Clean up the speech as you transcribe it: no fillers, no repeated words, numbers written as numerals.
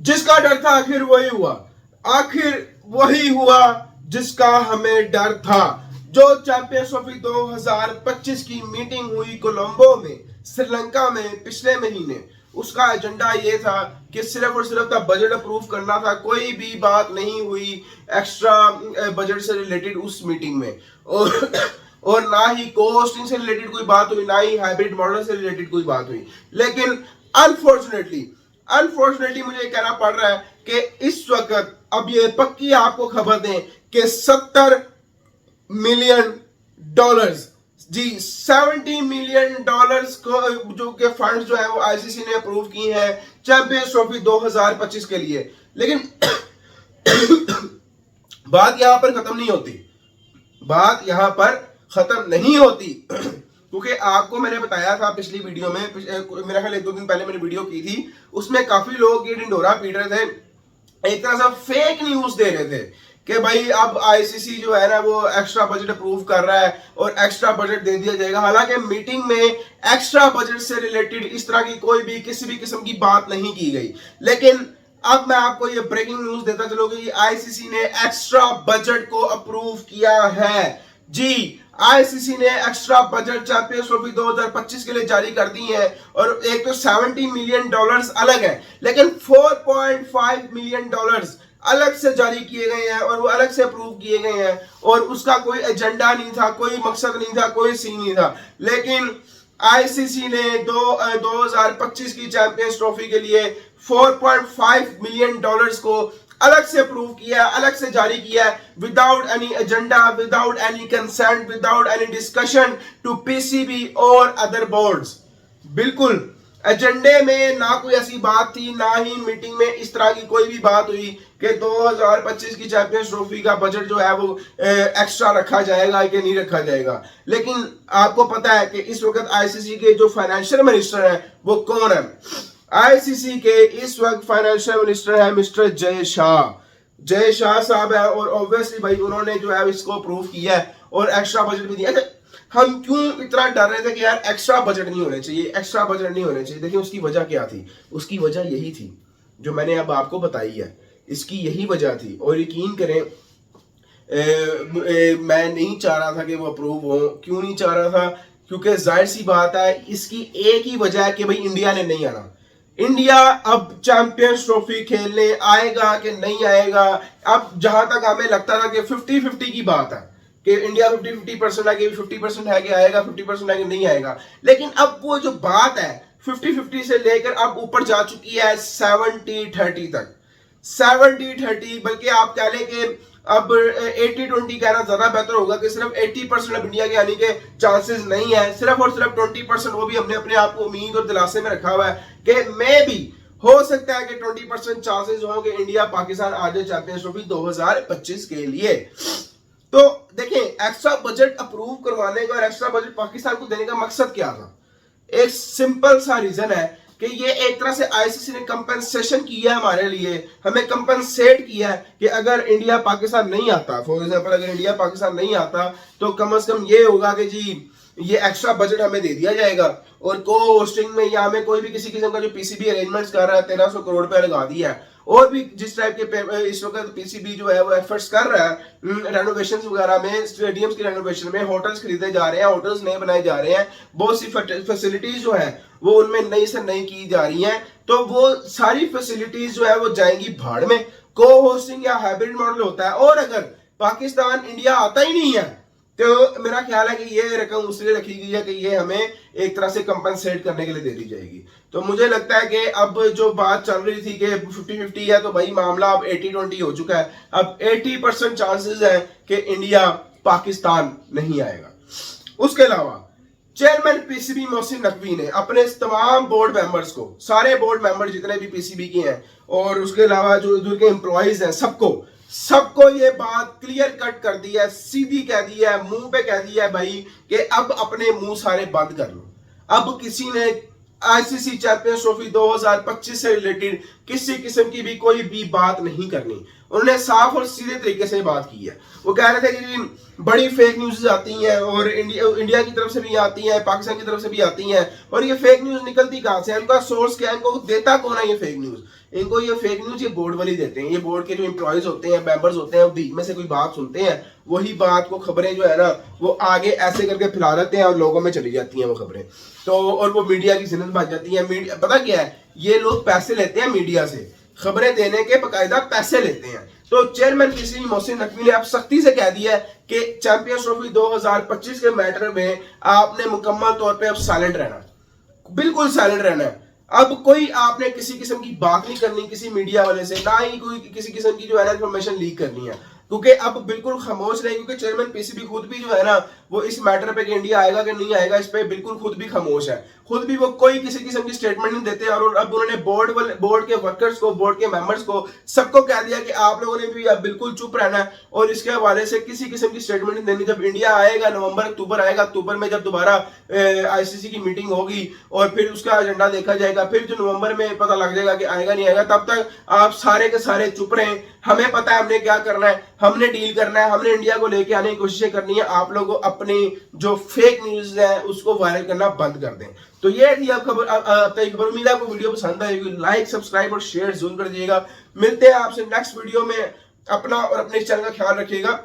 जिसका डर था आखिर वही हुआ, आखिर वही हुआ जिसका हमें डर था। जो चैंपियंस ट्रॉफी 2025 की मीटिंग हुई कोलंबो में, श्रीलंका में पिछले महीने, उसका एजेंडा ये था कि सिर्फ और सिर्फ बजट अप्रूव करना था। कोई भी बात नहीं हुई एक्स्ट्रा बजट से रिलेटेड उस मीटिंग में, और ना ही कोस्टिंग से रिलेटेड कोई बात हुई, ना ही हाइब्रिड मॉडल से रिलेटेड कोई बात हुई। लेकिन अनफॉर्चुनेटली मुझे कहना पड़ रहा है कि इस वक्त अब ये पक्की आपको खबर दें कि $70 मिलियन, जी 70 मिलियन डॉलर्स को जो के फंड्स जो है वो आईसीसी ने अप्रूव किए हैं चैंपियंस ट्रॉफी 2025 के लिए। लेकिन बात यहां पर खत्म नहीं होती, बात यहां पर खत्म नहीं होती, क्योंकि आपको मैंने बताया था पिछली वीडियो में, मेरा ख्याल 1-2 दिन पहले मैंने वीडियो की थी, उसमें काफी लोग ये ढिंढोरा पीट रहे थे, एक तरह से फेक न्यूज दे रहे थे कि भाई अब आईसीसी जो है ना वो एक्स्ट्रा बजट अप्रूव कर रहा है और एक्स्ट्रा बजट दे दिया जाएगा। हालांकि मीटिंग में एक्स्ट्रा बजट से रिलेटेड इस तरह की कोई भी किसी भी किस्म की बात नहीं की गई। लेकिन अब मैं आपको ये ब्रेकिंग न्यूज देता चलूं कि आईसीसी ने एक्स्ट्रा बजट को अप्रूव किया है। जी आईसीसी ने एक्स्ट्रा बजट चैंपियंस ट्रॉफी 2025 के लिए जारी कर दी है, और एक तो $70 मिलियन अलग है, लेकिन $4.5 मिलियन अलग से जारी किए गए हैं और वो अलग से अप्रूव किए गए हैं, और उसका कोई एजेंडा नहीं था, कोई मकसद नहीं था, कोई सीन नहीं था। लेकिन आईसीसी ने 2025 की चैंपियंस ट्रॉफी के लिए $4.5 मिलियन को अलग से अप्रूव किया, अलग से जारी किया, without any agenda, without any consent, without any discussion to PCB और अदर बोर्ड्स। बिल्कुल एजेंडे में ना कोई ऐसी बात थी, ना ही मीटिंग में इस तरह की कोई भी बात हुई कि 2025 की चैंपियंस ट्रॉफी का बजट जो है वो एक्स्ट्रा रखा जाएगा कि नहीं रखा जाएगा। लेकिन आपको पता है कि इस वक्त आईसीसी के जो फाइनेंशियल मिनिस्टर है वो कौन है? आईसीसी के इस वक्त फाइनेंशियल मिनिस्टर है मिस्टर जय शाह साहब है, और ऑब्वियसली भाई उन्होंने जो है इसको अप्रूव किया है और एक्स्ट्रा बजट भी दिया। हम क्यों इतना डर रहे थे कि यार एक्स्ट्रा बजट नहीं होने चाहिए, एक्स्ट्रा बजट नहीं होने चाहिए? देखिए उसकी वजह क्या थी, उसकी वजह यही थी जो मैंने अब आपको बताई है, इसकी यही वजह थी। और यकीन करें मैं नहीं चाह रहा था कि वो अप्रूव हो। क्यों नहीं चाह रहा था? क्योंकि जाहिर सी बात है इसकी एक ही वजह है कि भाई इंडिया ने नहीं आना। इंडिया अब चैंपियंस ट्रॉफी खेलने आएगा कि नहीं आएगा, अब जहां तक हमें लगता था कि 50-50 की बात है कि इंडिया 50-50% है कि 50% है कि आएगा, 50% है कि नहीं आएगा। लेकिन अब वो जो बात है 50-50 से लेकर अब ऊपर जा चुकी है 70-30 तक, 70-30, बल्कि आप कह लें कि अब 80-20 कहना ज्यादा बेहतर होगा कि सिर्फ 80% अब इंडिया के आने के चांसेस नहीं है, सिर्फ और सिर्फ 20% वो भी हमने अपने आप को उम्मीद और दिलासे में रखा हुआ है कि मे भी हो सकता है कि 20% चांसेस हो कि इंडिया पाकिस्तान आ जाए चैंपियंस ट्रॉफी 2025 के लिए। तो देखें एक्स्ट्रा बजट अप्रूव करवाने का और एक्स्ट्रा बजट पाकिस्तान को देने का मकसद क्या था? एक सिंपल सा रीजन है कि ये एक तरह से आईसीसी ने कंपेंसेशन किया है हमारे लिए, हमें कंपेंसेट किया है कि अगर इंडिया पाकिस्तान नहीं आता, फॉर एग्जांपल अगर इंडिया पाकिस्तान नहीं आता तो कम से कम ये होगा कि जी ये एक्स्ट्रा बजट हमें दे दिया जाएगा, और को होस्टिंग में या हमें कोई भी किसी किस्म का जो पीसीबी अरेंजमेंट्स कर रहा है 1300 करोड़ रुपया लगा दिया है, और भी जिस टाइप के इस वक्त पीसीबी जो है वो एफर्ट्स कर रहा है रेनोवेशंस वगैरह में, स्टेडियम्स की रेनोवेशन में, होटल्स खरीदे जा रहे हैं, होटल्स नए बनाए जा रहे हैं, बहुत सी फैसिलिटीज जो है वो उनमें नई से नई की जा रही हैं, तो वो सारी फैसिलिटीज जो है वो जाएंगी भाड़ में। को होस्टिंग या हाइब्रिड मॉडल होता है, और अगर पाकिस्तान इंडिया आता ही नहीं है तो मेरा ख्याल है कि ये रकम उसलिए रखी गई है कि ये हमें एक तरह से कंपनसेट करने के लिए दे दी जाएगी। तो मुझे लगता है कि अब जो बात चल रही थी कि 50-50 है, तो भाई मामला अब 80-20 हो चुका है। अब 80% चांसेस है कि इंडिया पाकिस्तान नहीं आएगा। उसके अलावा चेयरमैन पीसीबी मोहसिन नकवी ने अपने तमाम बोर्ड मेंबर्स को, सारे बोर्ड मेंबर जितने भी पीसीबी के हैं और उसके अलावा जो इधर के एम्प्लॉइज हैं, सबको ये बात क्लियर कट कर दी है, सीधी कह दी है, मुंह पे कह दी है भाई कि अब अपने मुंह सारे बंद कर लो। अब किसी ने आईसीसी चैंपियंस ट्रॉफी 2025 से रिलेटेड किसी किस्म की भी कोई भी बात नहीं करनी। उन्होंने साफ और सीधे तरीके से बात की है। वो कह रहे थे कि बड़ी फेक न्यूज़ आती हैं और इंडिया की तरफ से भी आती हैं, पाकिस्तान की तरफ से भी आती हैं, और ये फेक न्यूज़ निकलती कहाँ से है, इनका सोर्स क्या है, इनको देता कौन है ये फेक न्यूज़? इनको ये फेक न्यूज़ ये बोर्ड वाले देते हैं। ये बोर्ड के जो एम्प्लॉयज होते हैं, मेंबर्स होते हैं, वो बीच में से कोई बात सुनते हैं, वही बात को खबरें जो है ना वो आगे ऐसे करके फैला देते हैं और लोगों में चली जाती हैं वो खबरें। तो और वो मीडिया की जिन्नत भाग जाती है। मीडिया पता क्या है, ये लोग पैसे लेते हैं मीडिया से, खबरें देने के बकायदा पैसे लेते हैं। तो चेयरमैन पीसीबी मोहसिन नकवी ने अब सख्ती से कह दिया है कि चैंपियंस ट्रॉफी 2025 के मैटर में आपने मुकम्मल तौर पे अब साइलेंट रहना, बिल्कुल साइलेंट रहना है। अब कोई आपने किसी किस्म की बात नहीं करनी किसी मीडिया वाले से, ना ही कोई किसी किस्म की जो है ना इन्फॉर्मेशन लीक करनी है, क्योंकि अब बिल्कुल खामोश रहे। क्योंकि चेयरमैन पीसीबी खुद भी जो है ना वो इस मैटर पे कि इंडिया आएगा कि नहीं आएगा इस पे बिल्कुल खुद भी खामोश है। खुद भी वो कोई किसी किस्म की स्टेटमेंट नहीं देते। और अब उन्होंने बोर्ड के वर्कर्स को, बोर्ड के मेंबर्स को, सबको कह दिया कि आप लोगों ने भी अब बिल्कुल चुप रहना है और इसके हवाले से किसी किस्म की स्टेटमेंट नहीं देनी। जब इंडिया आएगा, नवंबर अक्टूबर आएगा, अक्टूबर में जब दोबारा आईसीसी की मीटिंग होगी और फिर उसका एजेंडा देखा जाएगा, फिर जो नवंबर में पता लग जाएगा कि आएगा नहीं आएगा, तब तक आप सारे के सारे चुप रहें। हमें पता है हमने क्या करना है, हमने डील करना है, हमने इंडिया को लेके आने की कोशिशें करनी है। आप लोगों को अपनी जो फेक न्यूज है उसको वायरल करना बंद कर दें। तो ये थी अब खबर, खबर। उम्मीद है आपको वीडियो पसंद आएगी। लाइक, सब्सक्राइब और शेयर जरूर कर दीजिएगा। मिलते हैं आपसे नेक्स्ट वीडियो में। अपना और अपने चैनल का ख्याल रखिएगा।